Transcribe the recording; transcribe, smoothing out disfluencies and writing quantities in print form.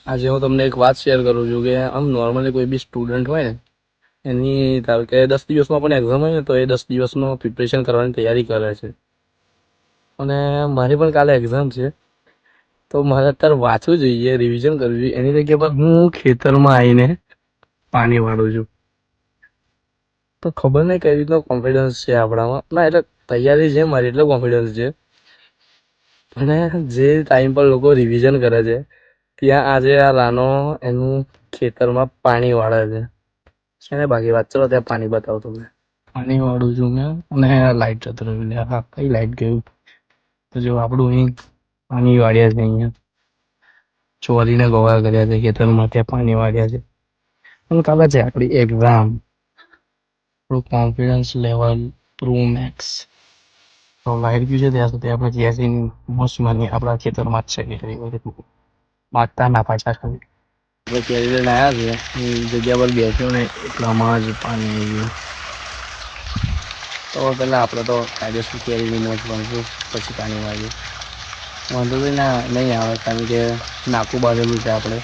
આજે હું તમને એક વાત શેર કરું છું કે આમ નોર્મલી કોઈ બી સ્ટુડન્ટ હોય ને એની ધારો કે 10 દિવસમાં પણ એક્ઝામ હોય ને તો એ 10 દિવસનો પ્રિપરેશન કરવાની તૈયારી કરે છે. અને મારી પણ કાલે એક્ઝામ છે તો મારે અત્યારે વાંચવું જોઈએ, રિવિઝન કરવું જોઈએ. એની જગ્યા પર હું ખેતરમાં આવીને પાણી વાળું છું. તો ખબર નહીં કઈ રીતનો કોન્ફિડન્સ છે આપણામાં. ના એટલે તૈયારી છે મારી, એટલે કોન્ફિડન્સ છે. અને જે ટાઈમ પર લોકો રિવિઝન કરે છે ત્યાં આજે આ રાનો એનું ખેતરમાં પાણી વાળે છે. છે ને બાકી વાત, ચલો ત્યાં પાણી બતાવો તમને. પાણી વાળું છું મેં અને લાઈટ જતો રહ્યું. હા, કઈ લાઈટ ગયું? તો જો આપણું અહીં પાણી વાળ્યા છે. અહીંયા ચોરીને ગોળા કર્યા છે ખેતરમાં, ત્યાં પાણી વાળ્યા છે. અને કાલે છે આપણી એક્ઝામ. આપણું કોન્ફિડન્સ લેવલ પ્રો મેક્સ. તો લાઈટ ગયું છે ત્યાં સુધી આપણે જેસી મસ્ત માની આપણા ખેતરમાં જ છે. માગતા ના પાછા ખાલી આપણે કેરી લઈને આવ્યા છે જગ્યા પર બેસ્યો ને એટલામાં જ પાણી આવી ગયું. તો પેલા આપણે તો કાયદેસર કેરીની મોજ માણશું, પછી પાણી વાળીએ. વાંધો બી ના નહીં આવે કારણ કે નાકું બાંધેલું છે આપણે.